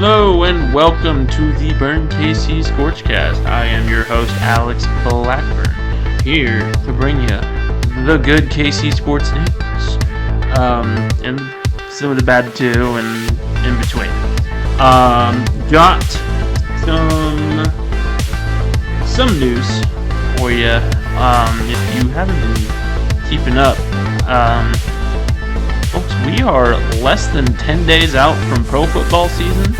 Hello and welcome to the Burn KC ScorchCast. I am your host, Alex Blackburn, here to bring you the good KC sports news, and some of the bad too, and in between. Got some news for you. If you haven't been keeping up, folks, we are less than 10 days out from pro football season,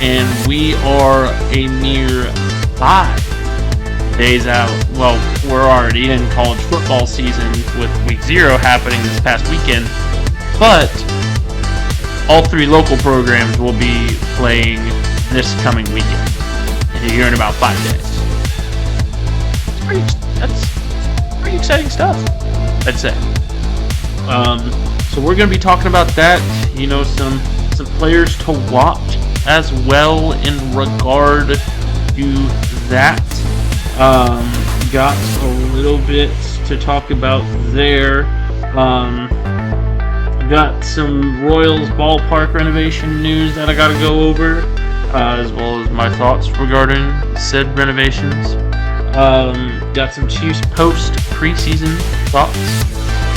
and we are a mere 5 days out. Well, we're already in college football season with week 0 happening this past weekend, but all 3 local programs will be playing this coming weekend, and you're here in about 5 days. That's pretty exciting stuff, I'd say. So we're going to be talking about that, some players to watch as well in regard to that. Got a little bit to talk about there. Got some Royals ballpark renovation news that I got to go over, as well as my thoughts regarding said renovations. Got some Chiefs post-preseason thoughts.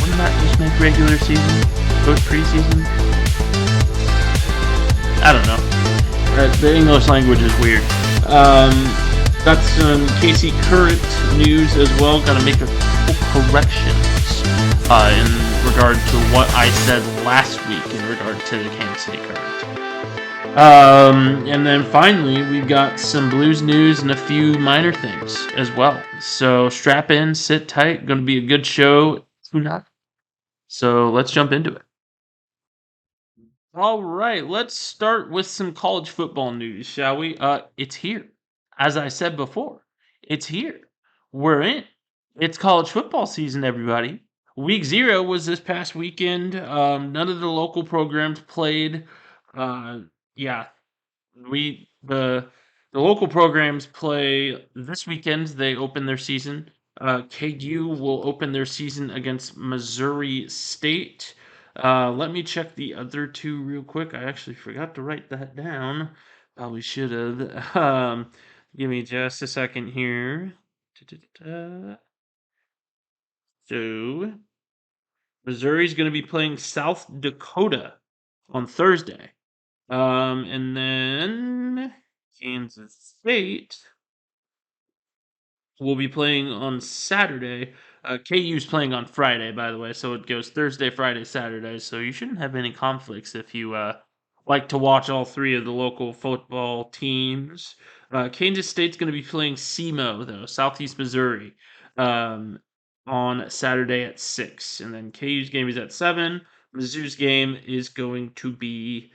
Wouldn't that just make regular season post-preseason? I don't know. The English language is weird. Got some KC current news as well. Got to make a couple corrections in regard to what I said last week in regard to the Kansas City Current. And then finally, we've got some Blues news and a few minor things as well. So strap in, sit tight. Going to be a good show tonight. So let's jump into it. All right, let's start with some college football news, shall we? It's here. As I said before, it's here. We're in. It's college football season, everybody. Week 0 was this past weekend. None of the local programs played. The local programs play this weekend. They open their season. KU will open their season against Missouri State. Let me check the other 2 real quick. I actually forgot to write that down. Probably should have. Give me just a second here. So, Missouri's going to be playing South Dakota on Thursday. And then Kansas State will be playing on Saturday. KU's playing on Friday, by the way, so it goes Thursday, Friday, Saturday. So you shouldn't have any conflicts if you like to watch all 3 of the local football teams. Kansas State's going to be playing SEMO, though, Southeast Missouri, on Saturday at 6. And then KU's game is at 7. Mizzou's game is going to be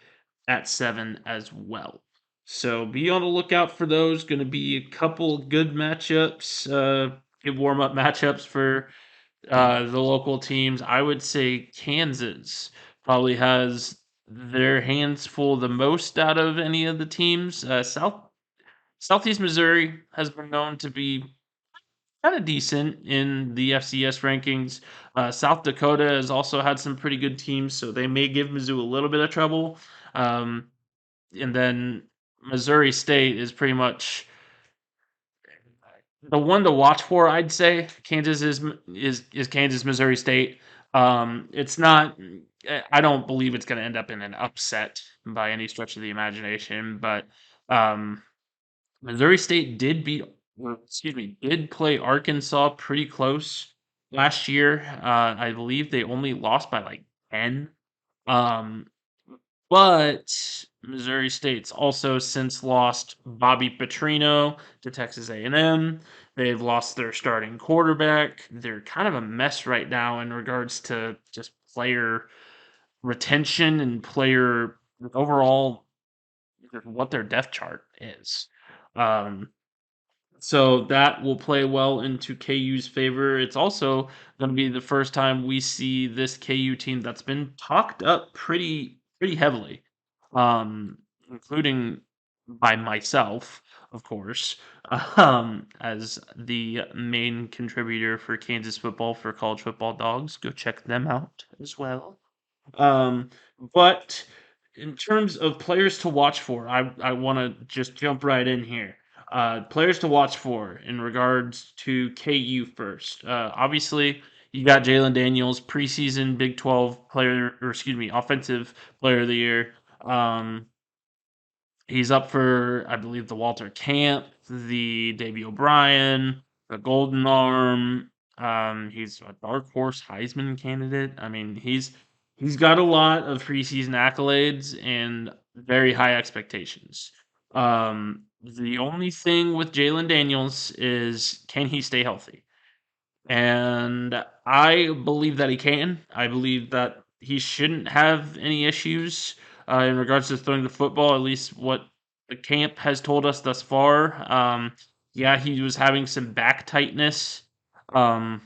at 7 as well. So be on the lookout for those. Going to be a couple good matchups, good warm-up matchups for the local teams. I would say Kansas probably has their hands full the most out of any of the teams. Southeast Missouri has been known to be kind of decent in the FCS rankings. South Dakota has also had some pretty good teams, so they may give Mizzou a little bit of trouble. And then Missouri State is pretty much the one to watch for. I'd say Kansas is Kansas, Missouri State. It's not. I don't believe it's going to end up in an upset by any stretch of the imagination. But Missouri State did play Arkansas pretty close last year. I believe they only lost by like 10. But Missouri State's also since lost Bobby Petrino to Texas A&M. They've lost their starting quarterback. They're kind of a mess right now in regards to just player retention and player overall what their depth chart is. So that will play well into KU's favor. It's also going to be the first time we see this KU team that's been talked up pretty heavily, including by myself, of course, as the main contributor for Kansas football for College Football Dogs. Go check them out as well. But in terms of players to watch for, I want to just jump right in here. Players to watch for in regards to KU first. Obviously, you got Jalen Daniels, preseason Big 12 player, or excuse me, offensive player of the year. Um, He's up for, I believe, the Walter Camp, the Davy O'Brien, the Golden Arm. He's a dark horse Heisman candidate. I mean, he's got a lot of preseason accolades and very high expectations. The only thing with Jalen Daniels is, can he stay healthy? And I believe that he can. I believe that he shouldn't have any issues in regards to throwing the football, at least what the camp has told us thus far. Yeah, he was having some back tightness um,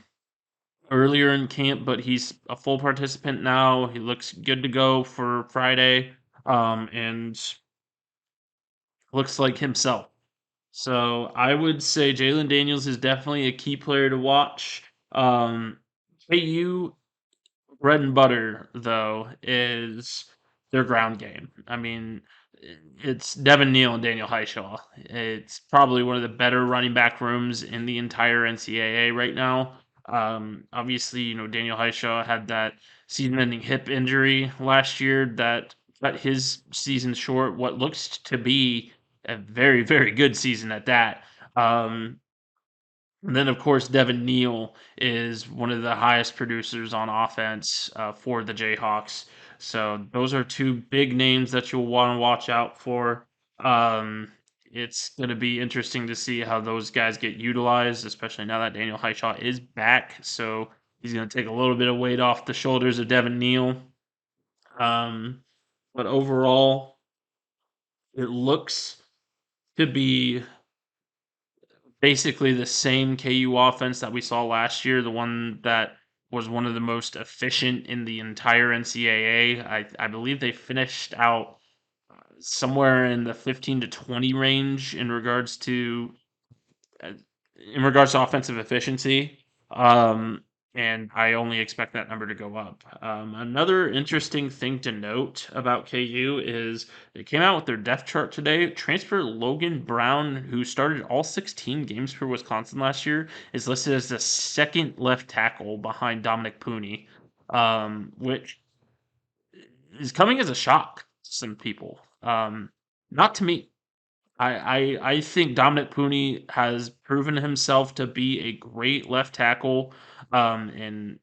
earlier in camp, but he's a full participant now. He looks good to go for Friday and looks like himself. So I would say Jalen Daniels is definitely a key player to watch. KU bread and butter though is their ground game. I mean, it's Devin Neal and Daniel Highshaw. It's probably one of the better running back rooms in the entire NCAA right now. Obviously, Daniel Highshaw had that season-ending hip injury last year that cut his season short. What looks to be a very, very good season at that. And then, of course, Devin Neal is one of the highest producers on offense for the Jayhawks. So those are two big names that you'll want to watch out for. Um, it's going to be interesting to see how those guys get utilized, especially now that Daniel Highshaw is back. So he's going to take a little bit of weight off the shoulders of Devin Neal. Um, but overall, it looks to be basically the same KU offense that we saw last year, the one that was one of the most efficient in the entire NCAA. I believe they finished out somewhere in the 15 to 20 range uh, in regards to offensive efficiency. Um, and I only expect that number to go up. Another interesting thing to note about KU is they came out with their depth chart today. Transfer Logan Brown, who started all 16 games for Wisconsin last year, is listed as the second left tackle behind Dominic Pooney, which is coming as a shock to some people. Not to me. I think Dominic Pooney has proven himself to be a great left tackle. And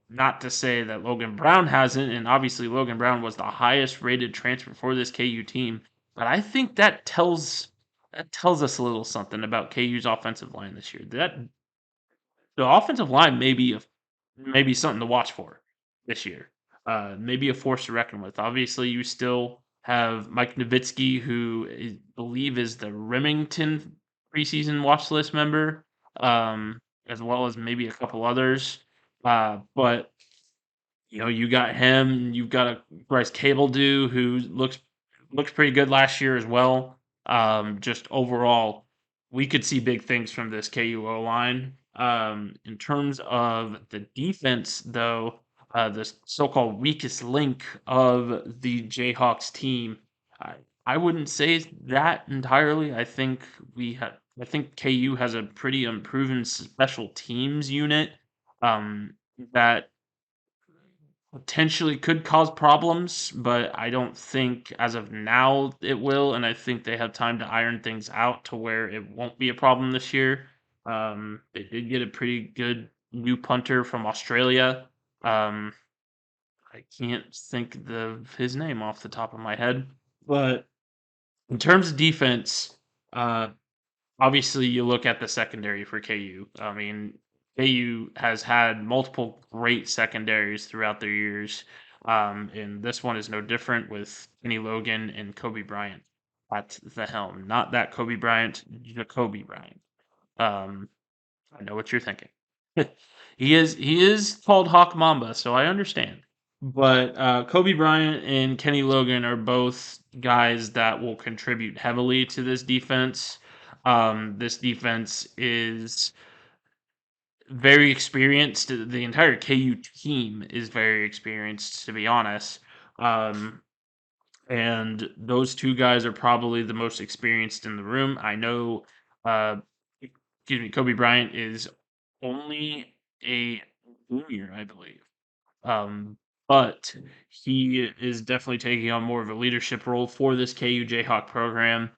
not to say that Logan Brown hasn't, and obviously Logan Brown was the highest rated transfer for this KU team. But I think that tells us a little something about KU's offensive line this year. That the offensive line maybe something to watch for this year. Maybe a force to reckon with. Obviously, you still have Mike Nowitzki, who I believe is the Remington preseason watch list member, as well as maybe a couple others. But you got him. You've got a Bryce Cabledew who looks pretty good last year as well. Just overall, we could see big things from this KUO line. In terms of the defense, though, the so-called weakest link of the Jayhawks team, I, I wouldn't say that entirely. I think KU has a pretty unproven special teams unit that potentially could cause problems, but I don't think as of now it will, and I think they have time to iron things out to where it won't be a problem this year. They did get a pretty good new punter from Australia. Um, I can't think of his name off the top of my head, but in terms of defense, uh, obviously you look at the secondary for KU. I mean, KU has had multiple great secondaries throughout their years, and this one is no different with Kenny Logan and Kobe Bryant at the helm. Not that Kobe Bryant, Jacoby Bryant. Um, I know what you're thinking. He is called Hawk Mamba, so I understand. But Kobe Bryant and Kenny Logan are both guys that will contribute heavily to this defense. This defense is very experienced. The entire KU team is very experienced, to be honest. Um, and those two guys are probably the most experienced in the room. I know, uh, excuse me, Kobe Bryant is only a junior, I believe. Um, but he is definitely taking on more of a leadership role for this KU Jayhawk program.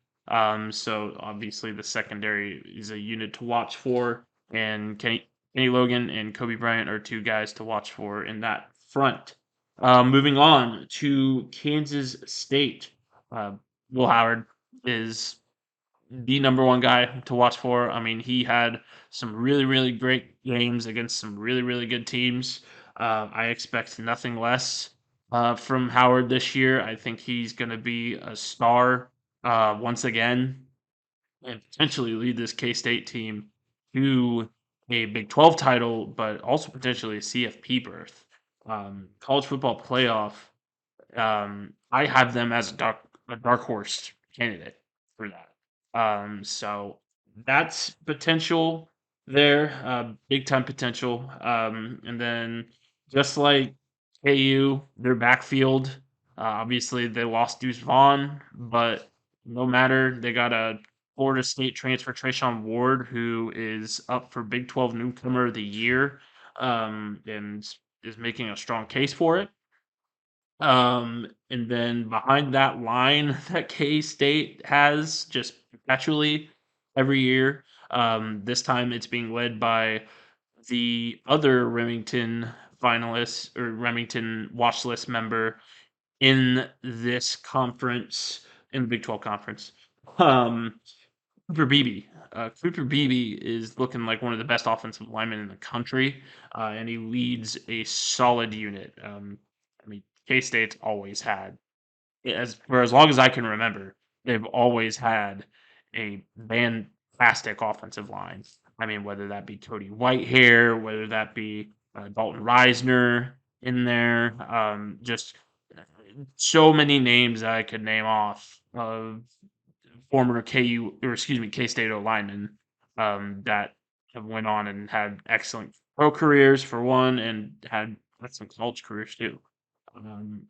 So obviously the secondary is a unit to watch for, and Kenny Logan and Kobe Bryant are two guys to watch for in that front. Moving on to Kansas State. Uh, Will Howard is the number one guy to watch for. I mean, he had some really, really great games against some really, really good teams. I expect nothing less from Howard this year. I think he's going to be a star once again and potentially lead this K State team to a Big 12 title, but also potentially a CFP berth. College football playoff, I have them as a dark horse candidate for that. So that's potential there, big time potential. And then just like KU, their backfield, obviously they lost Deuce Vaughn, but no matter, they got a Florida State transfer Trayshawn Ward, who is up for Big 12 Newcomer of the Year, and is making a strong case for it. And then behind that line that K State has just perpetually every year, this time it's being led by the other Remington finalist or Remington watch list member in this conference, in the Big 12 conference. Um, Cooper Beebe. Cooper Beebe is looking like one of the best offensive linemen in the country, and he leads a solid unit. I mean, K State's always had, as for as long as I can remember, they've always had a fantastic offensive line. I mean, whether that be Cody Whitehair, whether that be Dalton Reisner in there, just so many names that I could name off of former KU or excuse me K State O linemen that have went on and had excellent pro careers for one, and had excellent college careers too. Um,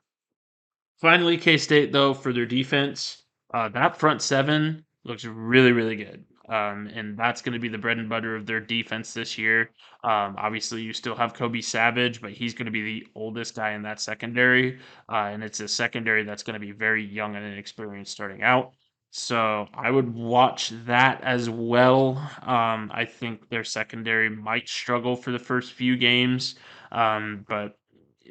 Finally, K State though for their defense, that front seven looks really really good, and that's going to be the bread and butter of their defense this year. Obviously, you still have Kobe Savage, but he's going to be the oldest guy in that secondary, and it's a secondary that's going to be very young and inexperienced starting out. So I would watch that as well. I think their secondary might struggle for the first few games, but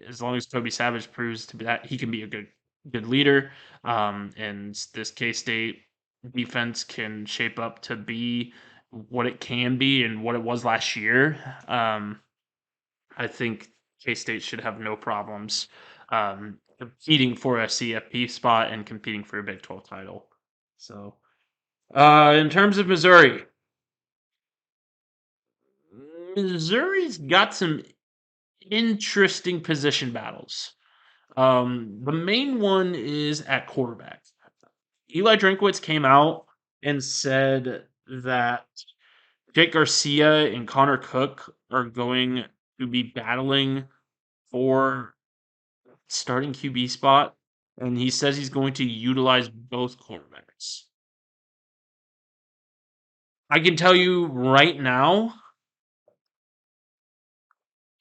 as long as Kobe Savage proves to be that he can be a good leader, and this K State defense can shape up to be what it can be and what it was last year. I think K State should have no problems competing for a CFP spot and competing for a Big 12 title. So, in terms of Missouri, Missouri's got some interesting position battles. The main one is at quarterback. Eli Drinkwitz came out and said that Jake Garcia and Connor Cook are going to be battling for starting QB spot, and he says he's going to utilize both quarterbacks. I can tell you right now,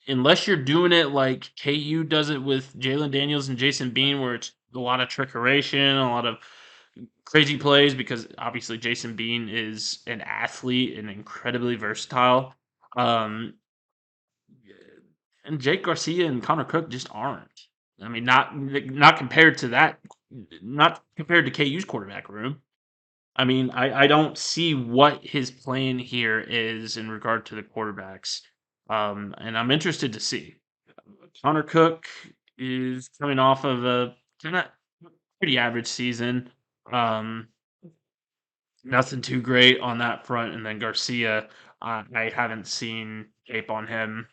unless you're doing it like KU does it with Jalen Daniels and Jason Bean, where it's a lot of trickeration, a lot of crazy plays, because obviously Jason Bean is an athlete and incredibly versatile. Um, and Jake Garcia and Connor Cook just aren't. I mean, not compared to that, not compared to KU's quarterback room. I mean, I don't see what his plan here is in regard to the quarterbacks, and I'm interested to see. Connor Cook is coming off of a kind of pretty average season. Um, Nothing too great on that front, and then Garcia, I haven't seen tape on him,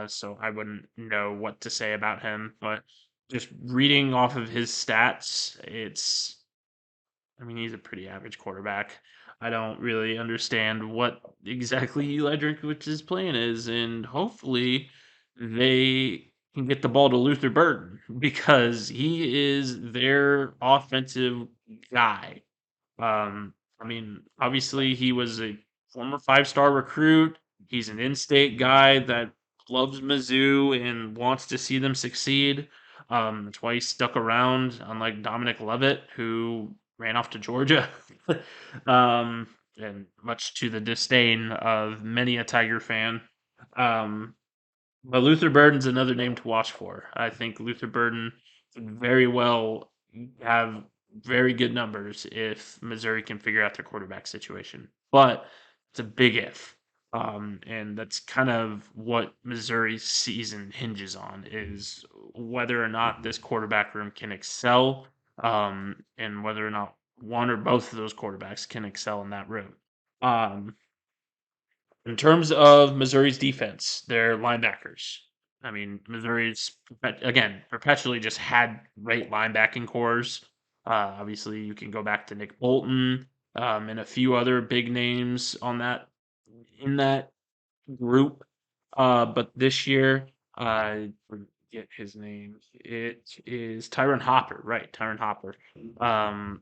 so I wouldn't know what to say about him. But just reading off of his stats, I mean, he's a pretty average quarterback. I don't really understand what exactly Eli Drinkowicz's plan is, and hopefully they can get the ball to Luther Burden because he is their offensive guy. I mean, obviously, he was a former 5-star recruit. He's an in-state guy that loves Mizzou and wants to see them succeed. That's why he stuck around, unlike Dominic Lovett, who ran off to Georgia, um, and much to the disdain of many a Tiger fan. Um, but Luther Burden's another name to watch for. I think Luther Burden could very well have very good numbers if Missouri can figure out their quarterback situation. But it's a big if. And that's kind of what Missouri's season hinges on is whether or not this quarterback room can excel, and whether or not one or both of those quarterbacks can excel in that room. Um, in terms of Missouri's defense, their linebackers. I mean, Missouri's again perpetually just had great linebacking cores. Obviously, you can go back to Nick Bolton, and a few other big names on that in that group. But this year, I forget his name. It is Tyron Hopper, right? Tyron Hopper. Um,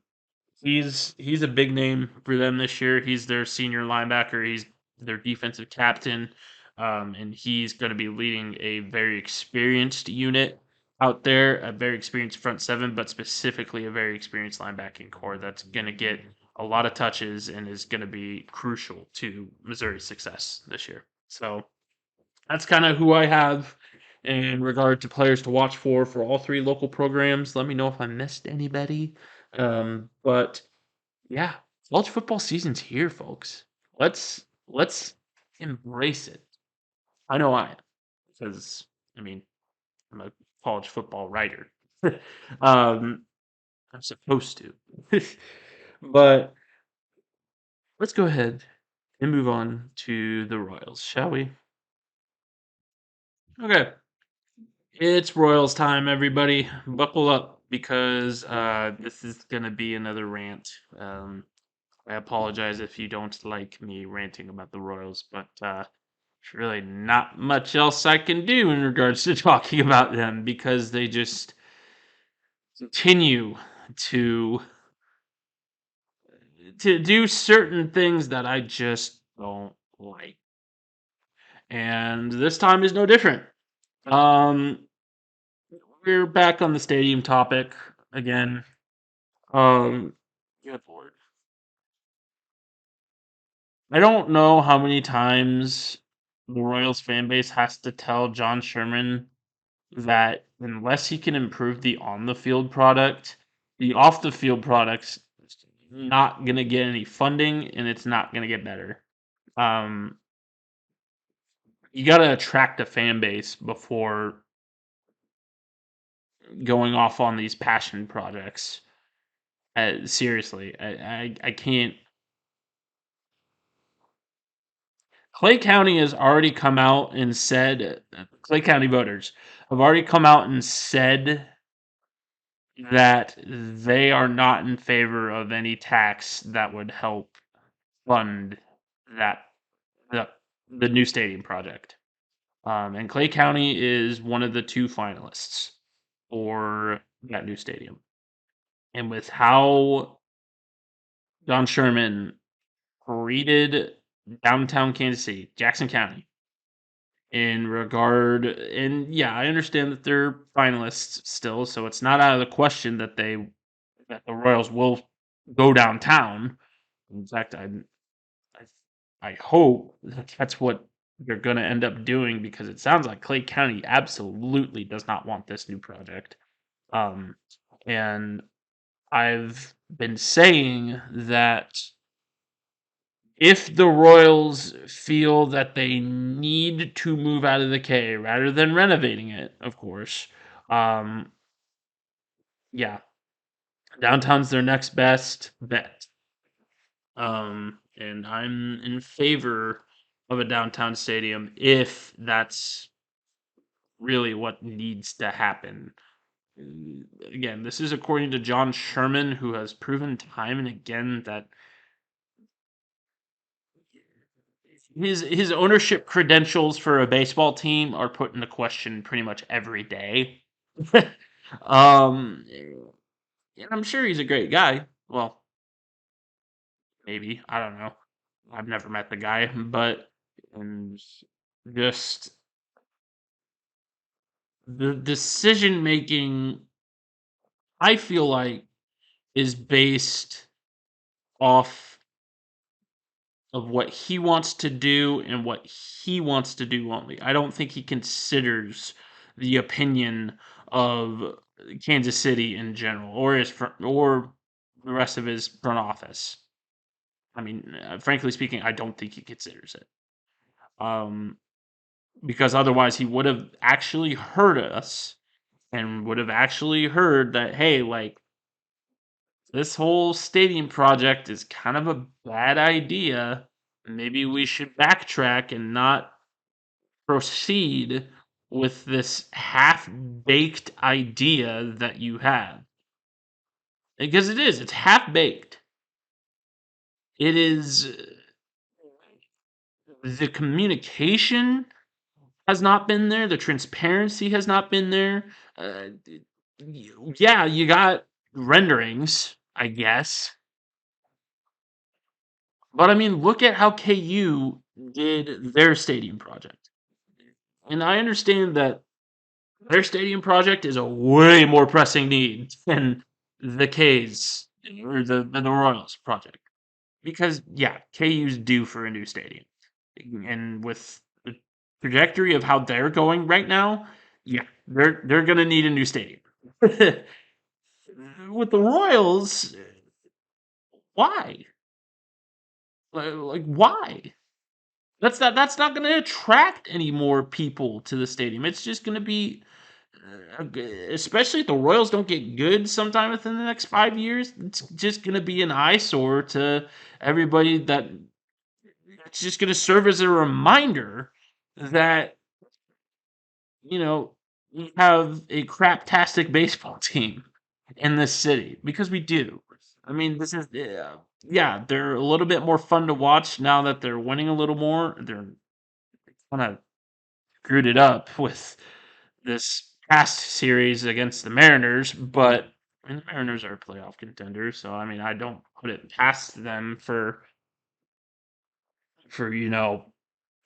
he's a big name for them this year. He's their senior linebacker. He's their defensive captain, and he's going to be leading a very experienced unit out there, a very experienced front seven, but specifically a very experienced linebacking core that's going to get a lot of touches and is going to be crucial to Missouri's success this year. So that's kind of who I have in regard to players to watch for all three local programs. Let me know if I missed anybody. But yeah, college football season's here, folks. Let's embrace it. I know I am because I mean I'm a college football writer. um, I'm supposed to, but let's go ahead and move on to the Royals, shall we? Okay, it's Royals time, everybody. Buckle up because this is gonna be another rant. I apologize if you don't like me ranting about the Royals, but there's really not much else I can do in regards to talking about them because they just continue to do certain things that I just don't like. And this time is no different. Um, we're back on the stadium topic again. Good lord. I don't know how many times the Royals fan base has to tell John Sherman that unless he can improve the on the field product, the off the field product's not gonna get any funding and it's not gonna get better. Um, you gotta attract a fan base before going off on these passion projects. Seriously, I can't. Clay County has already come out and said, Clay County voters have already come out and said that they are not in favor of any tax that would help fund that the, the new stadium project. And Clay County is one of the two finalists for that new stadium. And with how John Sherman treated downtown Kansas City, Jackson County, in regard, and yeah, I understand that they're finalists still, so it's not out of the question that the Royals will go downtown. In fact, I hope that that's what they're going to end up doing because it sounds like Clay County absolutely does not want this new project. Um, and I've been saying that if the Royals feel that they need to move out of the K rather than renovating it, of course, um, yeah, downtown's their next best bet. And I'm in favor of a downtown stadium if that's really what needs to happen. Again, this is according to John Sherman, who has proven time and again that his ownership credentials for a baseball team are put into question pretty much every day. um, and I'm sure he's a great guy. Well, maybe I don't know. I've never met the guy, but and just the decision making, I feel like, is based off of what he wants to do and what he wants to do only. I don't think he considers the opinion of Kansas City in general or or the rest of his front office. I mean, frankly speaking, I don't think he considers it. Um, because otherwise he would have actually heard us and would have actually heard that, hey, like, this whole stadium project is kind of a bad idea. Maybe we should backtrack and not proceed with this half baked idea that you have. Because it's half baked. It is the communication has not been there, the transparency has not been there. Yeah, you got renderings, I guess. But I mean, look at how KU did their stadium project. And I understand that their stadium project is a way more pressing need than the K's or the Royals project. Because yeah, KU's due for a new stadium. And with the trajectory of how they're going right now, yeah, they're gonna need a new stadium. With the Royals, why? Like why? That's not going to attract any more people to the stadium. It's just going to be, especially if the Royals don't get good sometime within the next 5 years. It's just going to be an eyesore to everybody. That it's just going to serve as a reminder that we have a craptastic baseball team in this city because we do. I mean, this is yeah, they're a little bit more fun to watch now that they're winning a little more. They're kind of screwed it up with this past series against the Mariners, but I mean, the Mariners are playoff contenders, so I mean, I don't put it past them for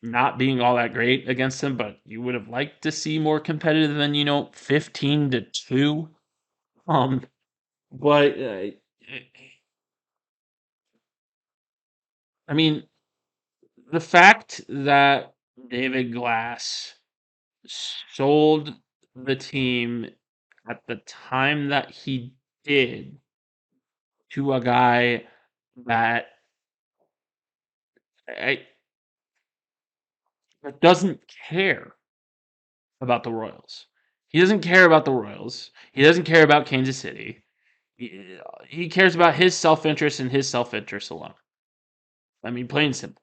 not being all that great against them, but you would have liked to see more competitive than 15-2. Um, but I mean, the fact that David Glass sold the team at the time that he did to a guy that I, that doesn't care about the Royals. He doesn't care about the Royals. He doesn't care about Kansas City. He cares about his self interest and his self interest alone. I mean, plain and simple.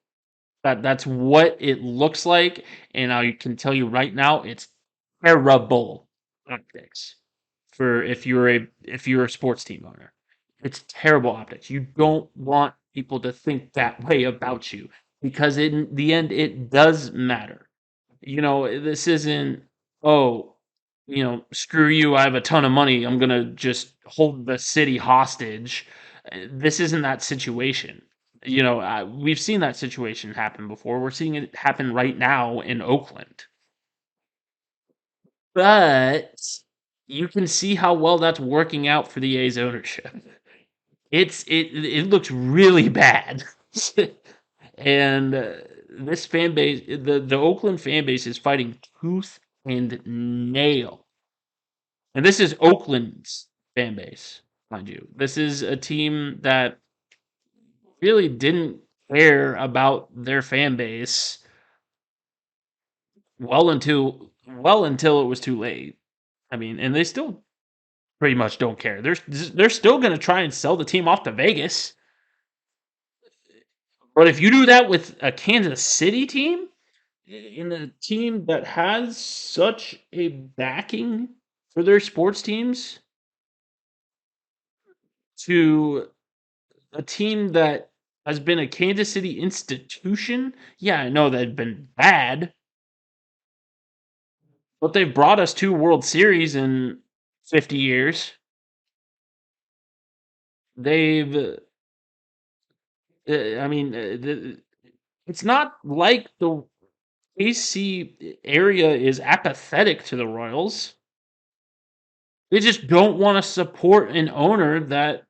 That's what it looks like, and I can tell you right now, it's terrible optics for if you're a sports team owner. It's terrible optics. You don't want people to think that way about you because in the end, it does matter. This isn't, oh, screw you. I have a ton of money. I'm gonna just hold the city hostage. This isn't that situation. We've seen that situation happen before. We're seeing it happen right now in Oakland. But you can see how well that's working out for the A's ownership. It looks really bad. And this fan base, the Oakland fan base is fighting tooth and nail. And this is Oakland's fan base, mind you. This is a team that really didn't care about their fan base well until it was too late. I mean, and they still pretty much don't care. They're still going to try and sell the team off to Vegas. But if you do that with a Kansas City team, in a team that has such a backing for their sports teams, to a team that has been a Kansas City institution. Yeah, I know they've been bad, but they've brought us 2 World Series in 50 years. They've, I mean, it's not like the AC area is apathetic to the Royals. They just don't want to support an owner that,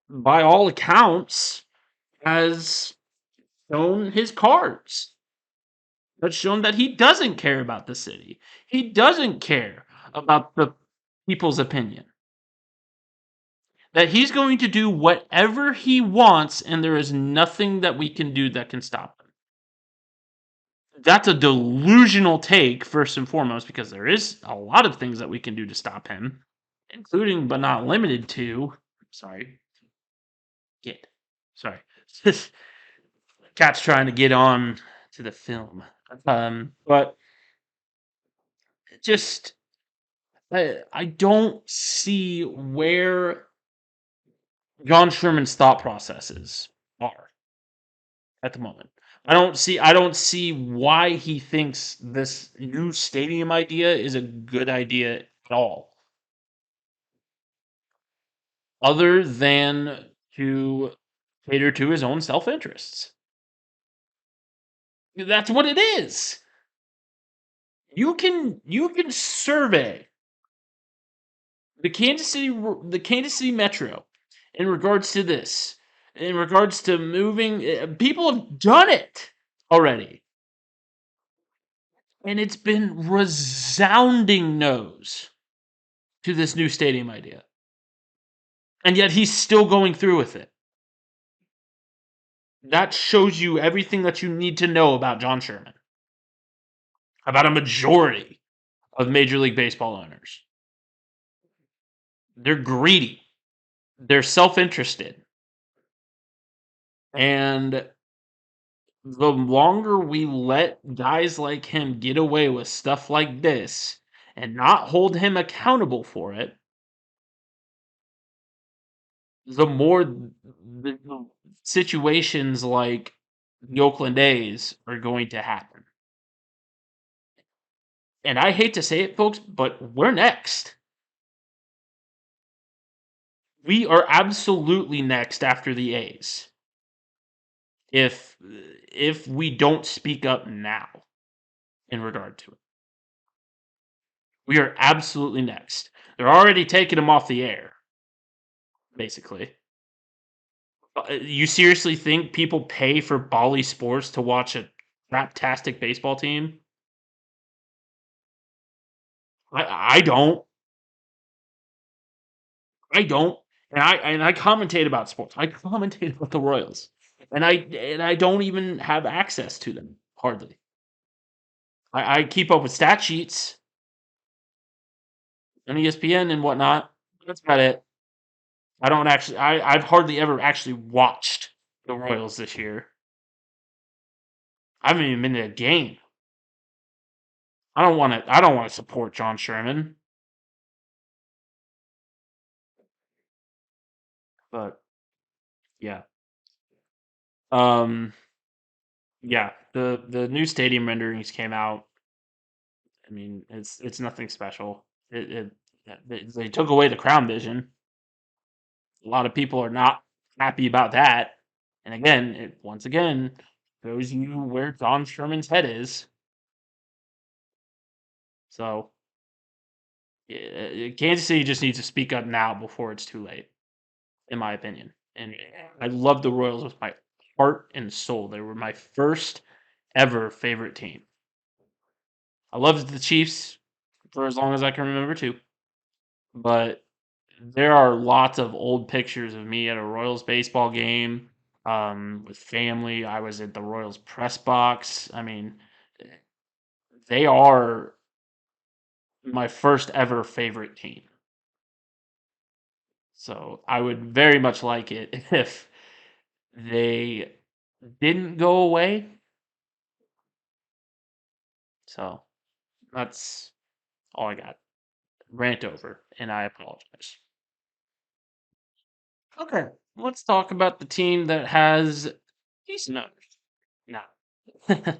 by all accounts, has shown his cards. That's shown that he doesn't care about the city. He doesn't care about the people's opinion. That he's going to do whatever he wants, and there is nothing that we can do that can stop him. That's a delusional take, first and foremost, because there is a lot of things that we can do to stop him, including but not limited to. Sorry, get. Sorry, cat's trying to get on to the film. But just I don't see where John Sherman's thought processes are at the moment. I don't see why he thinks this new stadium idea is a good idea at all. Other than to cater to his own self-interests. That's what it is. You can survey the Kansas City Metro in regards to this, in regards to moving. People have done it already, and it's been resounding no's to this new stadium idea, and yet he's still going through with it. That shows you everything that you need to know about John Sherman, about a majority of Major League Baseball owners. They're greedy, they're self-interested, and the longer we let guys like him get away with stuff like this and not hold him accountable for it, the more the situations like the Oakland A's are going to happen. And I hate to say it, folks, but we're next. We are absolutely next after the A's. If we don't speak up now in regard to it. We are absolutely next. They're already taking him off the air, basically. You seriously think people pay for Bally Sports to watch a craptastic baseball team? I don't. I don't. And I commentate about sports. I commentate about the Royals. And I don't even have access to them, hardly. I keep up with stat sheets on ESPN and whatnot. That's about it. I don't actually I've hardly ever actually watched the Royals this year. I haven't even been to a game. I don't want to support John Sherman. But yeah. Um yeah, the new stadium renderings came out. I mean, it's nothing special. They took away the crown vision. A lot of people are not happy about that. And again, it once again shows you where John Sherman's head is. So Kansas City just needs to speak up now before it's too late, in my opinion. And I love the Royals with my heart and soul. They were my first ever favorite team. I loved the Chiefs for as long as I can remember too. But there are lots of old pictures of me at a Royals baseball game with family. I was at the Royals press box. I mean, they are my first ever favorite team. So I would very much like it if they didn't go away. So that's all I got. Rant over, and I apologize. Okay. let's talk about the team that has decent owners. Now,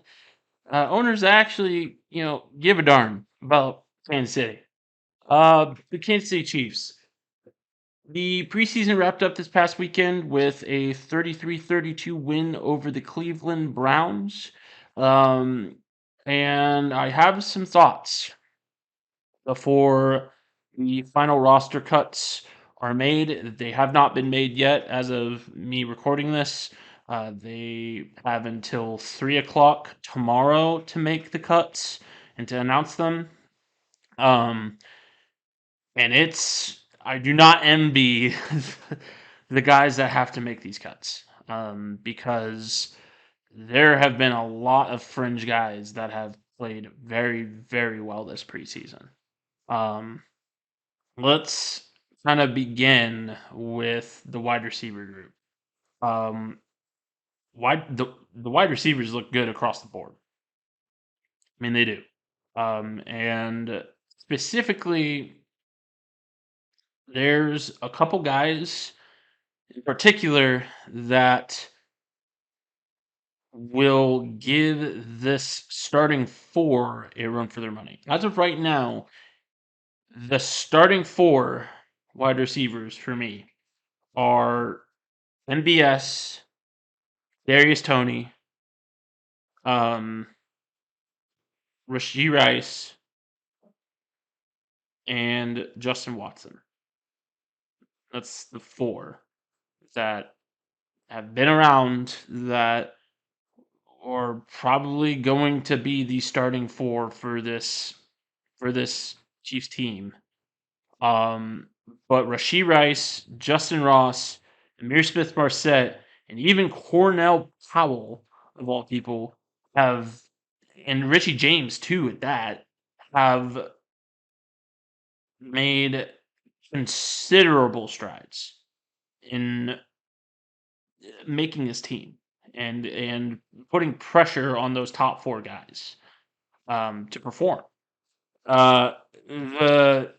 owners that actually, give a darn about Kansas City. The Kansas City Chiefs. The preseason wrapped up this past weekend with a 33-32 win over the Cleveland Browns. Um, and I have some thoughts before the final roster cuts are made. They have not been made yet as of me recording this. They have until 3 o'clock tomorrow to make the cuts and to announce them. Um, and I do not envy the guys that have to make these cuts, because there have been a lot of fringe guys that have played very, very well this preseason. Um, let's kind of begin with the wide receiver group. Um, the wide receivers look good across the board. I mean, they do. And specifically, there's a couple guys in particular that will give this starting four a run for their money. As of right now, the starting four wide receivers for me are MBS, Darius Toney, um, Rashee Rice, and Justin Watson. That's the four that have been around that are probably going to be the starting four for this Chiefs team. Um, but Rashee Rice, Justin Ross, Amir Smith Marset, and even Cornell Powell, of all people, have, and Richie James too, at that, have made considerable strides in making this team and putting pressure on those top four guys, to perform. Uh, the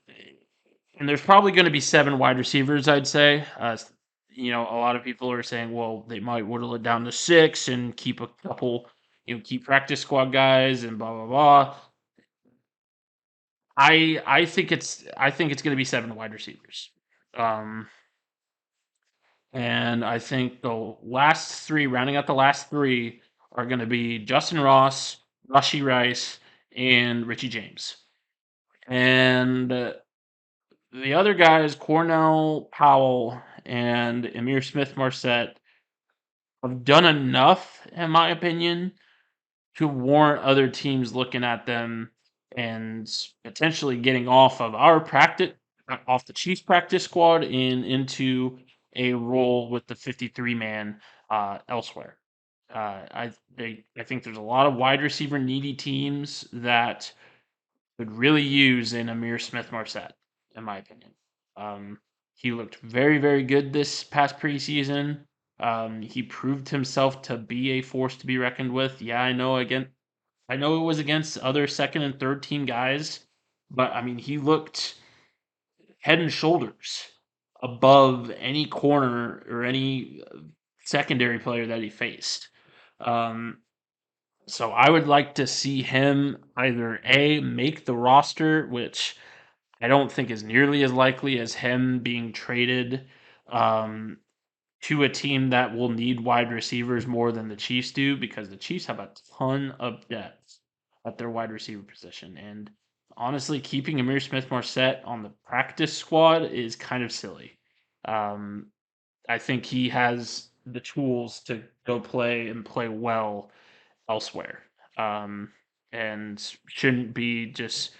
and there's probably going to be seven wide receivers, I'd say. A lot of people are saying, well, they might whittle it down to six and keep a couple, keep practice squad guys and blah blah blah. I think it's going to be seven wide receivers. Um, and I think the last three, rounding out the last three, are going to be Justin Ross, Rashee Rice, and Richie James. And the other guys, Cornell Powell and Amir Smith Marset, have done enough, in my opinion, to warrant other teams looking at them and potentially getting off of off the Chiefs practice squad and into a role with the 53 man elsewhere. I think there's a lot of wide receiver needy teams that could really use an Amir Smith Marset, in my opinion. Um, he looked very, very good this past preseason. He proved himself to be a force to be reckoned with. Yeah, I know it was against other second and third team guys, but I mean, he looked head and shoulders above any corner or any secondary player that he faced. Um, so I would like to see him either A, make the roster, which I don't think is nearly as likely as him being traded, um, to a team that will need wide receivers more than the Chiefs do, because the Chiefs have a ton of depth at their wide receiver position. And honestly, keeping Amir Smith Marset on the practice squad is kind of silly. Um, I think he has the tools to go play and play well elsewhere, um, and shouldn't be just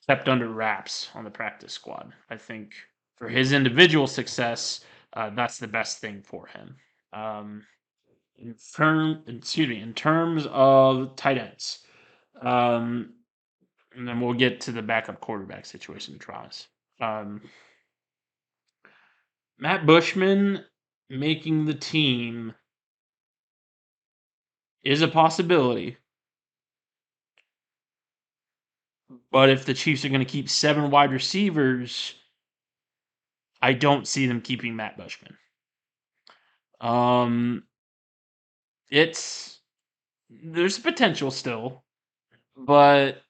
kept under wraps on the practice squad. I think for his individual success, that's the best thing for him. Um, in terms of tight ends, um, and then we'll get to the backup quarterback situation, Travis. Um, Matt Bushman making the team is a possibility, but if the Chiefs are going to keep seven wide receivers, I don't see them keeping Matt Bushman. Um, it's there's potential still, but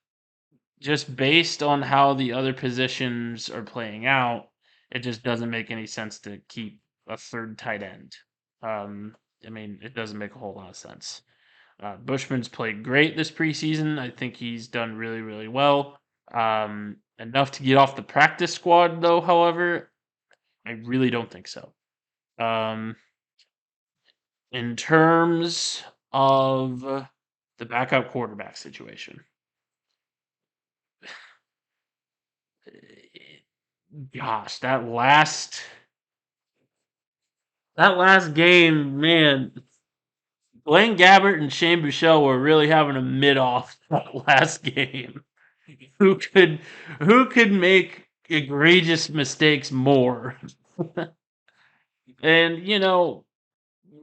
just based on how the other positions are playing out, it just doesn't make any sense to keep a third tight end. Um, I mean, it doesn't make a whole lot of sense. Bushman's played great this preseason. I think he's done really, really well. Enough to get off the practice squad, though, however, I really don't think so. Um, in terms of the backup quarterback situation, gosh, that last game, man, Blaine Gabbert and Shane Buechele were really having a mid off that last game. Who could who could make egregious mistakes more? And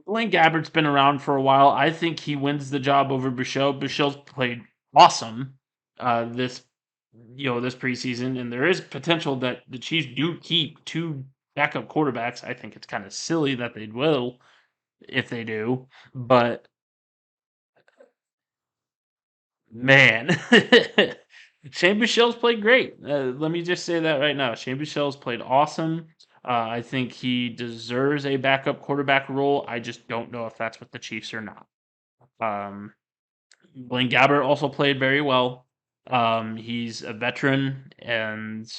Blaine Gabbert's been around for a while. I think he wins the job over Buechele. Buechele's played awesome this preseason, and there is potential that the Chiefs do keep two backup quarterbacks. I think it's kind of silly that they will if they do, but man, Shane Buechele's played great. Let me just say that right now. Shane Buechele's played awesome. I think he deserves a backup quarterback role. I just don't know if that's what the Chiefs are not. Um, Blaine Gabbert also played very well. He's a veteran, and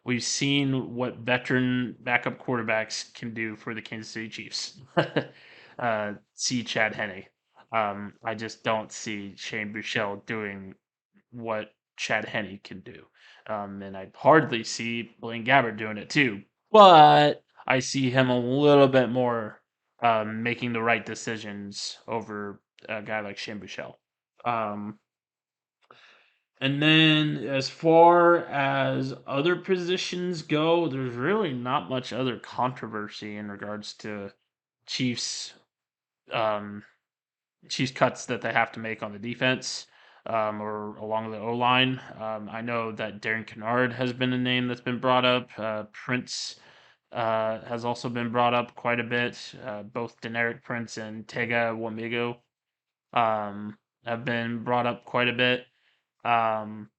we've seen what veteran backup quarterbacks can do for the Kansas City Chiefs. See Chad Henne. I just don't see Shane Buechele doing what Chad Henne can do. And I hardly see Blaine Gabbert doing it too. But I see him a little bit more making the right decisions over a guy like Shane Buechele. Um, and then as far as other positions go, there's really not much other controversy in regards to Chiefs um, Chiefs cuts that they have to make on the defense or along the O line. I know that Darren Kennard has been a name that's been brought up. Prince has also been brought up quite a bit. Both Deneric Prince and Tega Wamigo have been brought up quite a bit. Um,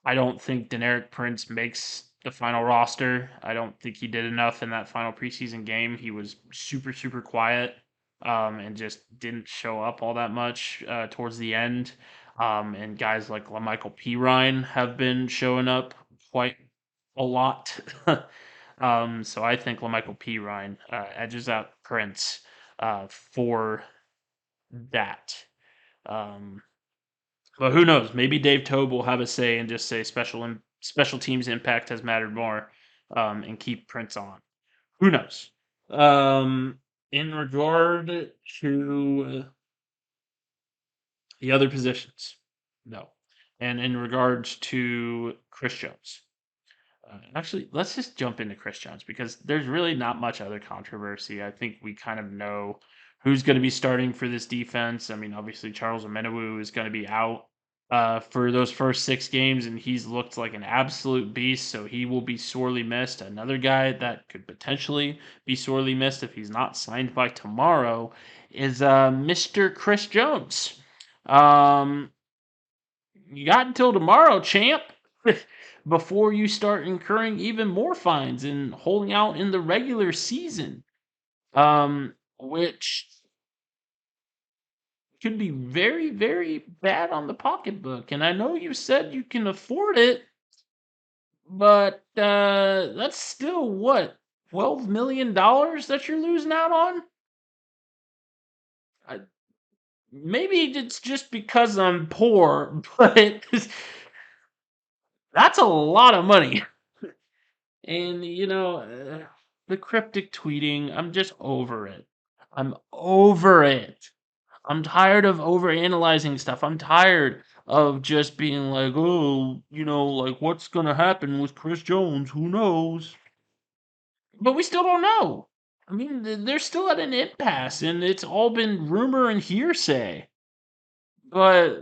I don't think Deneric Prince makes the final roster. I don't think he did enough in that final preseason game. He was super, super quiet and just didn't show up all that much towards the end. And guys like LaMichael Pirine have been showing up quite a lot. So I think LaMichael Pirine edges out Prince for that. Um, but who knows? Maybe Dave Tobe will have a say and just say special teams impact has mattered more, and keep Prince on. Who knows? In regard to the other positions, no. And in regards to Chris Jones, actually, let's just jump into Chris Jones because there's really not much other controversy. I think we kind of know who's going to be starting for this defense. I mean, obviously, Charles Omeniwu is going to be out for those first 6 games, and he's looked like an absolute beast, so he will be sorely missed. Another guy that could potentially be sorely missed if he's not signed by tomorrow is Mr. Chris Jones. Um, you got until tomorrow, champ, before you start incurring even more fines and holding out in the regular season, which could be very, very bad on the pocketbook. And I know you said you can afford it, but that's still what, $12 million that you're losing out on? I, maybe it's just because I'm poor, but that's a lot of money. And, the cryptic tweeting, I'm just over it. I'm over it. I'm tired of overanalyzing stuff. I'm tired of just being like, oh, like what's going to happen with Chris Jones? Who knows? But we still don't know. I mean, they're still at an impasse, and it's all been rumor and hearsay. But,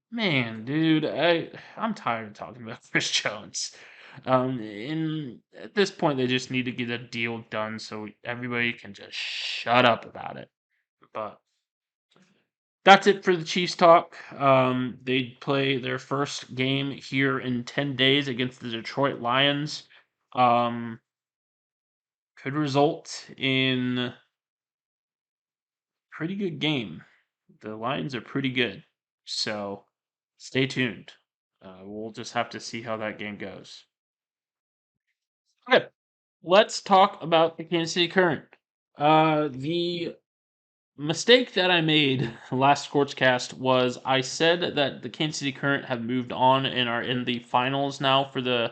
man, dude, I'm tired of talking about Chris Jones. At this point, they just need to get a deal done so everybody can just shut up about it. But that's it for the Chiefs talk. They play their first game here in 10 days against the Detroit Lions. Um, could result in pretty good game. The Lions are pretty good, so stay tuned. We'll just have to see how that game goes. Okay, let's talk about the Kansas City Current. The mistake that I made last ScorchCast was I said that the Kansas City Current have moved on and are in the finals now for the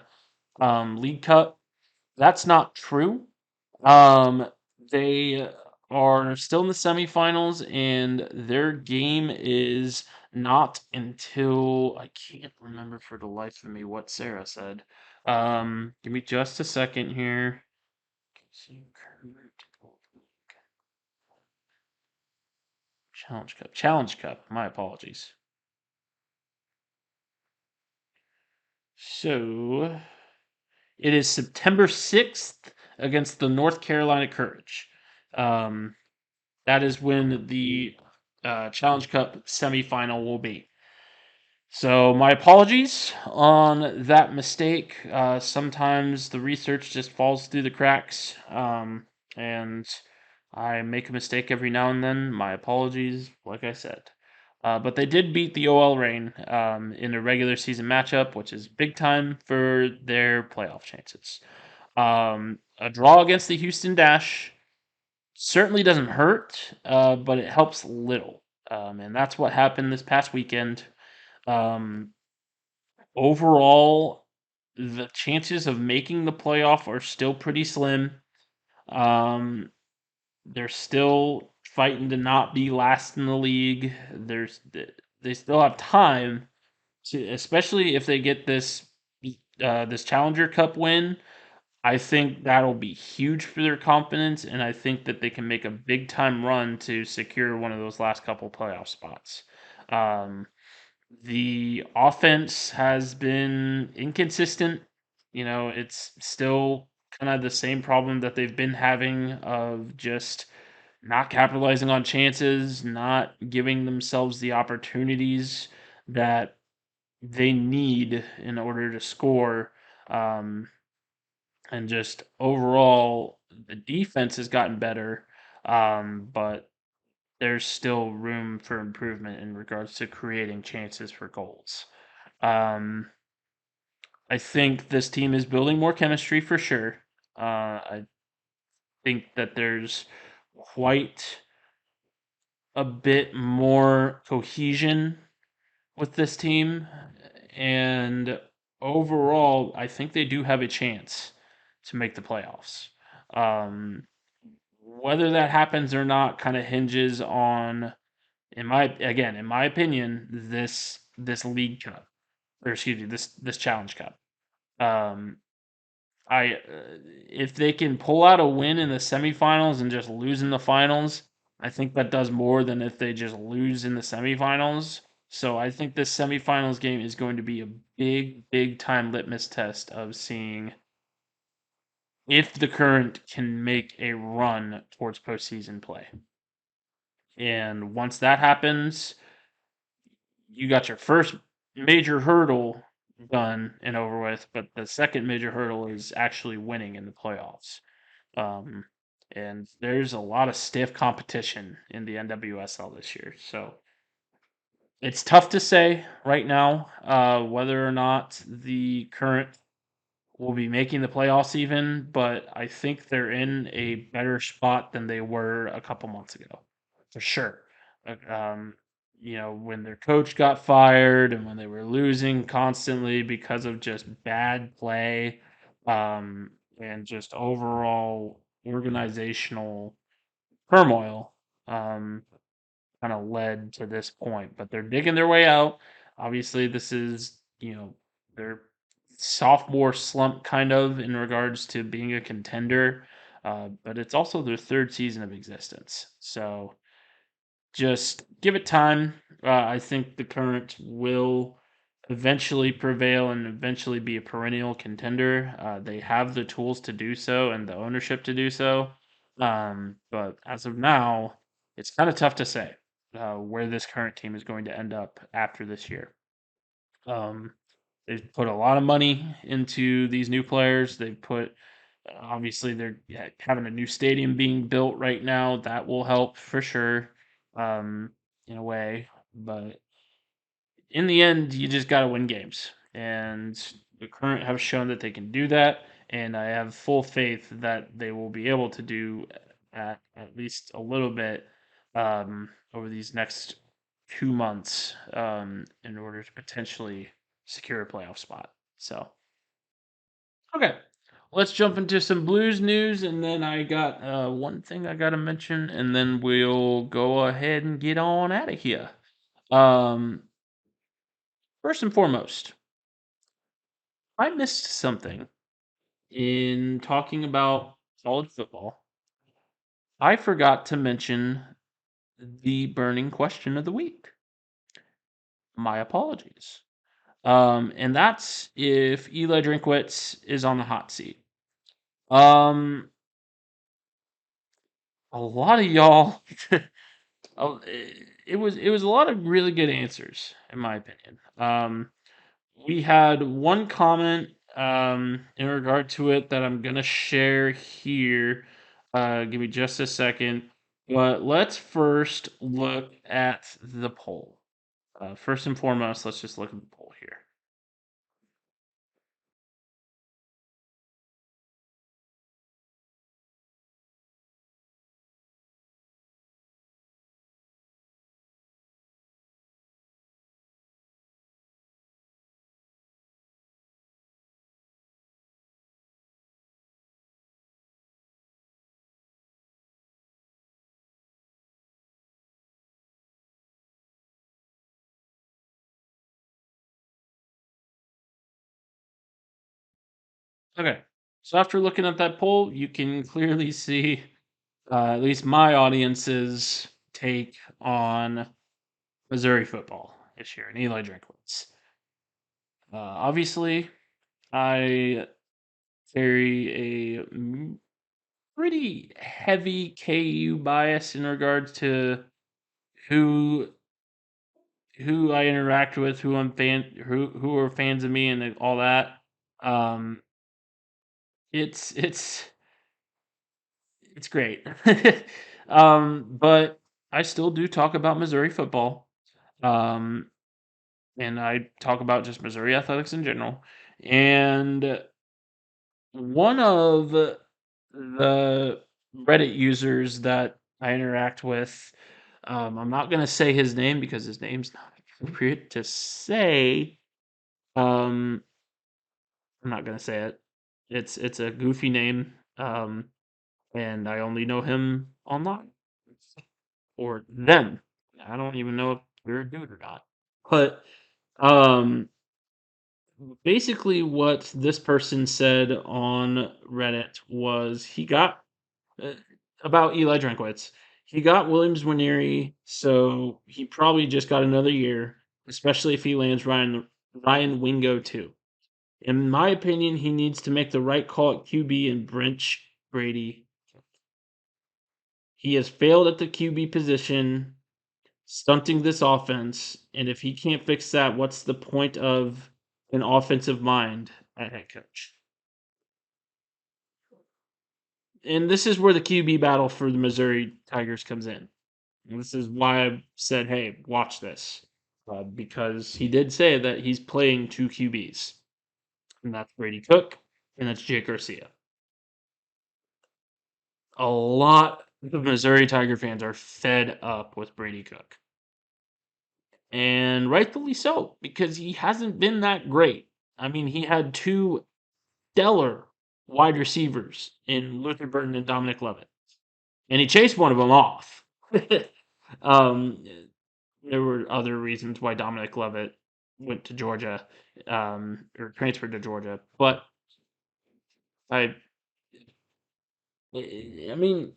League Cup. That's not true. Um, they are still in the semifinals, and their game is not until I can't remember for the life of me what Sarah said. Give me just a second here. Challenge Cup. Challenge Cup. My apologies. So it is September 6th against the North Carolina Courage. Um, that is when the Challenge Cup semifinal will be. So my apologies on that mistake. Sometimes the research just falls through the cracks, and I make a mistake every now and then. My apologies, like I said. But they did beat the OL Reign in a regular season matchup, which is big time for their playoff chances. A draw against the Houston Dash certainly doesn't hurt, but it helps little. And that's what happened this past weekend. Um, Overall, the chances of making the playoff are still pretty slim. Um, they're still fighting to not be last in the league. They still have time to, especially if they get this Challenger Cup win. I think that'll be huge for their confidence, and I think that they can make a big time run to secure one of those last couple playoff spots. Um, the offense has been inconsistent. It's still kind of the same problem that they've been having of just not capitalizing on chances, not giving themselves the opportunities that they need in order to score. Um, and just overall, the defense has gotten better, but there's still room for improvement in regards to creating chances for goals. Um, I think this team is building more chemistry for sure. I think that there's quite a bit more cohesion with this team, and overall, I think they do have a chance to make the playoffs. Um, Whether that happens or not kind of hinges on, in my opinion, this League Cup, or excuse me, this Challenge Cup. Um, if they can pull out a win in the semifinals and just lose in the finals, I think that does more than if they just lose in the semifinals. So I think this semifinals game is going to be a big time litmus test of seeing if the Current can make a run towards postseason play. And once that happens, you got your first major hurdle done and over with, but the second major hurdle is actually winning in the playoffs. Um, and there's a lot of stiff competition in the NWSL this year. So it's tough to say right now whether or not the Current will be making the playoffs even, but I think they're in a better spot than they were a couple months ago, for sure. Um, when their coach got fired and when they were losing constantly because of just bad play, and just overall organizational turmoil, kind of led to this point. But they're digging their way out. Obviously, this is their sophomore slump kind of in regards to being a contender, but it's also their third season of existence. So just give it time. I think the Current will eventually prevail and eventually be a perennial contender. They have the tools to do so and the ownership to do so. But as of now, it's kind of tough to say where this current team is going to end up after this year. Um, they've put a lot of money into these new players. They've put obviously they're having a new stadium being built right now. That will help for sure, um, in a way. But in the end, you just got to win games, and the current have shown that they can do that. And I have full faith that they will be able to do at least a little bit over these next 2 months in order to potentially secure a playoff spot. So, okay, let's jump into some Blues news, and then I got one thing I got to mention, and then we'll go ahead and get on out of here. Um, First and foremost, I missed something in talking about college football. I forgot to mention the burning question of the week. My apologies. And that's if Eli Drinkwitz is on the hot seat. Um, a lot of y'all, it was a lot of really good answers, in my opinion. We had one comment in regard to it that I'm gonna share here. Give me just a second. But let's first look at the poll. First and foremost, let's just look at the poll here. Okay, so after looking at that poll, you can clearly see at least my audience's take on Missouri football this year and Eli Drinkwitz. Obviously, I carry a pretty heavy KU bias in regards to who who I interact with, who are fans of me, and all that. Um, it's it's great, but I still do talk about Missouri football, um, and I talk about just Missouri athletics in general. And one of the Reddit users that I interact with, I'm not gonna say his name because his name's not appropriate to say. Um, I'm not gonna say it. It's a goofy name, and I only know him online or them. I don't even know if they're a dude or not. But um, basically, what this person said on Reddit was he got uh, about Eli Drinkwitz. He got Williams Nwaneri, so he probably just got another year, especially if he lands Ryan Wingo too. In my opinion, he needs to make the right call at QB and bench Brady. He has failed at the QB position, stunting this offense. And if he can't fix that, what's the point of an offensive mind at head coach? And this is where the QB battle for the Missouri Tigers comes in. And this is why I said, hey, watch this. Because he did say that he's playing two QBs, and that's Brady Cook and that's Jake Garcia. A lot of Missouri Tiger fans are fed up with Brady Cook. And rightfully so, because he hasn't been that great. I mean, he had two stellar wide receivers in Luther Burton and Dominic Lovett, and he chased one of them off. um, there were other reasons why Dominic Lovett went to Georgia, or transferred to Georgia, but I, I mean,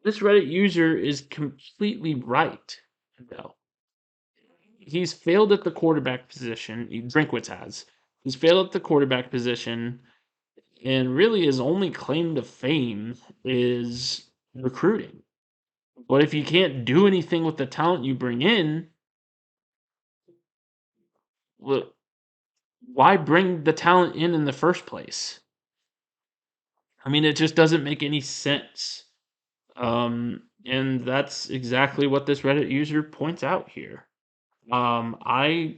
this Reddit user is completely right, though. he's failed at the quarterback position. Drinkwitz has. He's failed at the quarterback position, and really his only claim to fame is recruiting. But if you can't do anything with the talent you bring in, why bring the talent in the first place? I mean, it just doesn't make any sense. And that's exactly what this Reddit user points out here. I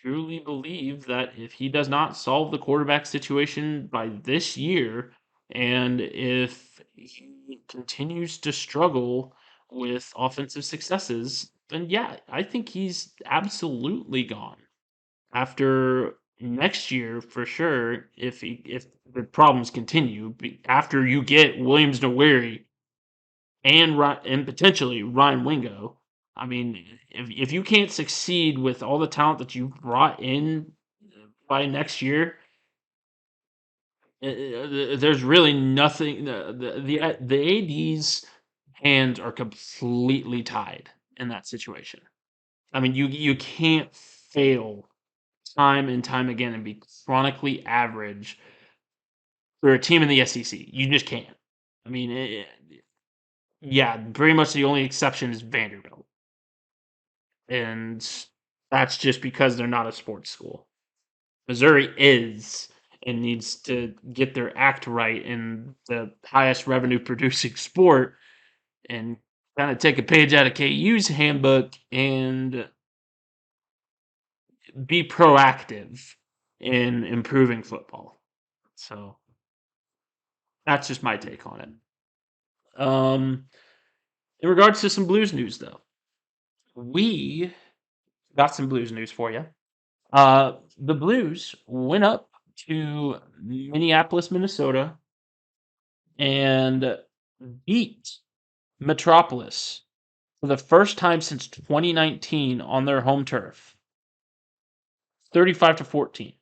truly believe that if he does not solve the quarterback situation by this year, and if he continues to struggle with offensive successes, then yeah, I think he's absolutely gone after next year for sure. If the problems continue after you get Williams Noweri and potentially Ryan Wingo. I mean, if you can't succeed with all the talent that you brought in by next year, there's really nothing. The AD's hands are completely tied in that situation. I mean, you can't fail time and time again and be chronically average for a team in the SEC. You just can't. I mean, yeah, pretty much the only exception is Vanderbilt. And that's just because they're not a sports school. Missouri is and needs to get their act right in the highest revenue producing sport and kind of take a page out of KU's handbook and be proactive in improving football. So that's just my take on it. In regards to some Blues news, though, we got some Blues news for you. The Blues went up to Minneapolis, Minnesota, and beat Metropolis for the first time since 2019 on their home turf, 35-14.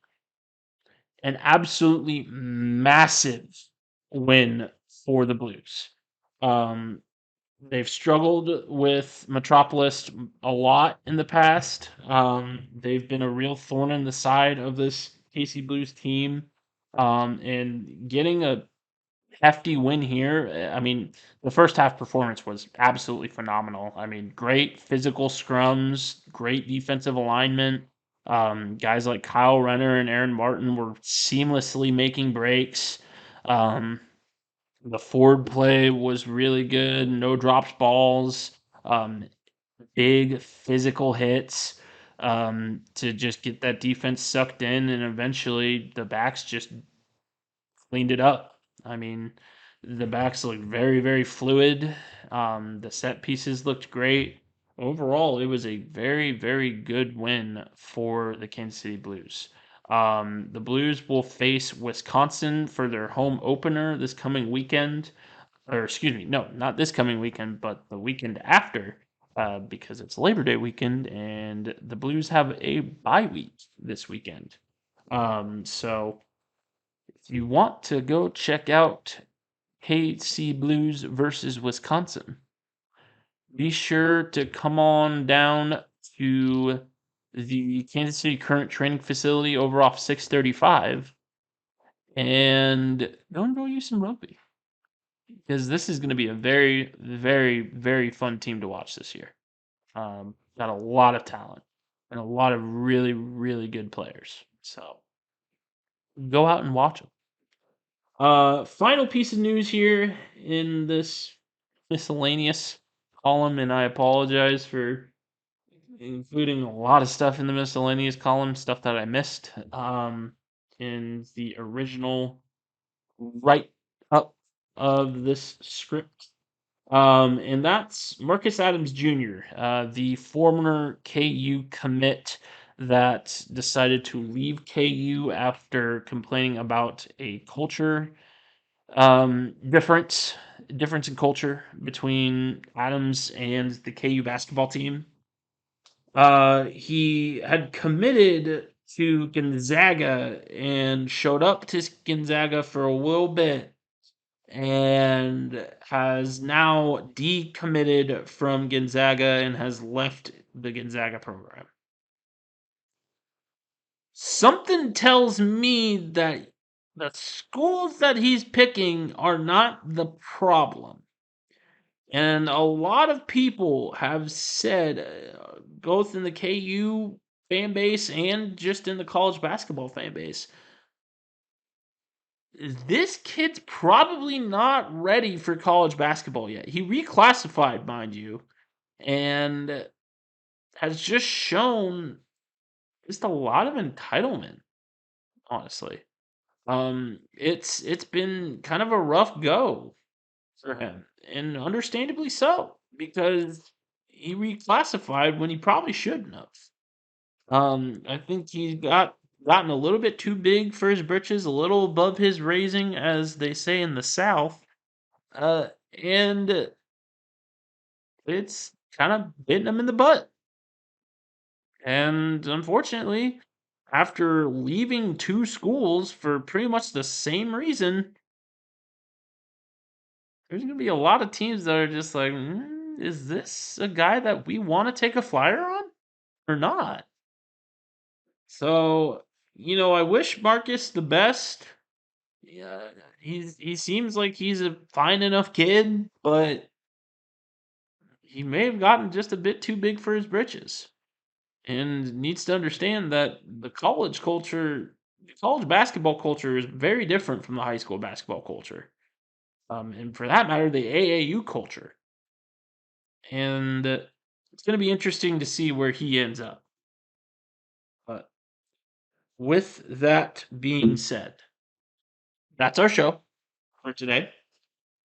An absolutely massive win for the Blues. Um, they've struggled with Metropolis a lot in the past. They've been a real thorn in the side of this KC Blues team. And getting a hefty win here. I mean, the first half performance was absolutely phenomenal. I mean, great physical scrums, great defensive alignment. Guys like Kyle Renner and Aaron Martin were seamlessly making breaks. Um, the forward play was really good. No dropped balls. Big physical hits to just get that defense sucked in, and eventually the backs just cleaned it up. I mean, the backs looked very, very fluid. The set pieces looked great. Overall, it was a very, very good win for the Kansas City Blues. The Blues will face Wisconsin for their home opener this coming weekend. Or, excuse me, no, not this coming weekend, but the weekend after, because it's Labor Day weekend, and the Blues have a bye week this weekend. So if you want to go check out KC Blues versus Wisconsin, be sure to come on down to the Kansas City Current Training Facility over off 635 and go enjoy you some rugby. Because this is going to be a very, very, very fun team to watch this year. Got a lot of talent and a lot of really, really good players. So go out and watch them. Final piece of news here in this miscellaneous column, and I apologize for including a lot of stuff in the miscellaneous column, stuff that I missed in the original write up of this script. And that's Marcus Adams Jr., the former KU commit that decided to leave KU after complaining about a culture difference in culture between Adams and the KU basketball team. He had committed to Gonzaga and showed up to Gonzaga for a little bit and has now decommitted from Gonzaga and has left the Gonzaga program. Something tells me that the schools that he's picking are not the problem. And a lot of people have said, both in the KU fan base and just in the college basketball fan base, this kid's probably not ready for college basketball yet. He reclassified, mind you, and has just shown just a lot of entitlement, honestly. It's been kind of a rough go for him, and understandably so, because he reclassified when he probably shouldn't have. I think he gotten a little bit too big for his britches, a little above his raising, as they say in the South. Uh, and it's kind of bitten him in the butt. And unfortunately, after leaving two schools for pretty much the same reason, there's going to be a lot of teams that are just like, is this a guy that we want to take a flyer on or not? So, I wish Marcus the best. Yeah, he seems like he's a fine enough kid, but he may have gotten just a bit too big for his britches, and needs to understand that the college basketball culture is very different from the high school basketball culture, and for that matter, the AAU culture. And it's going to be interesting to see where he ends up. But with that being said, that's our show for today.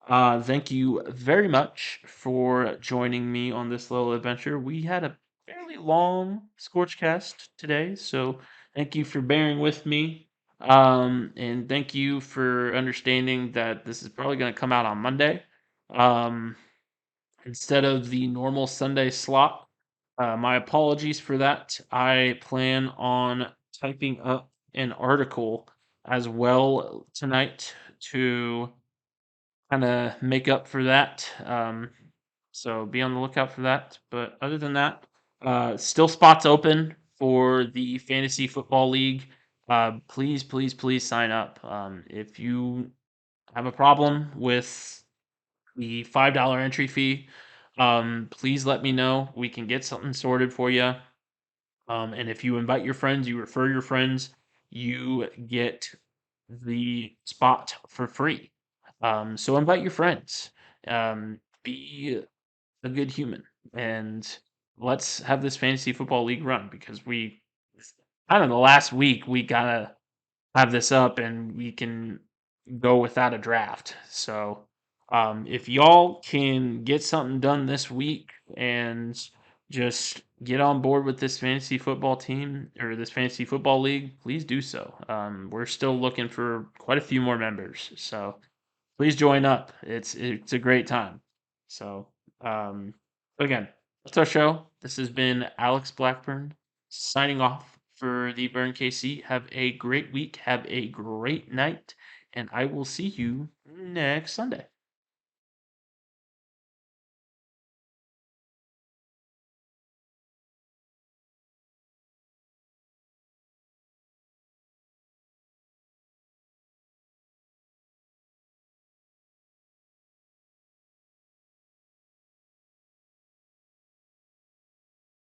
Thank you very much for joining me on this little adventure. We had a fairly long ScorchCast today, so thank you for bearing with me. And thank you for understanding that this is probably going to come out on Monday, um, instead of the normal Sunday slot. My apologies for that. I plan on typing up an article as well tonight to kind of make up for that. So be on the lookout for that. But other than that, still spots open for the fantasy football league. Please, please, please sign up. If you have a problem with the $5 entry fee, please let me know. We can get something sorted for you. And if you invite your friends, you refer your friends, you get the spot for free. So invite your friends. Be a good human, and let's have this fantasy football league run, because we kind of the last week we gotta have this up and we can go without a draft. So, if y'all can get something done this week and just get on board with this fantasy football team or this fantasy football league, please do so. We're still looking for quite a few more members, so please join up. It's a great time. So, um, again, that's our show. This has been Alex Blackburn signing off for the Burn KC. Have a great week. Have a great night, and I will see you next Sunday.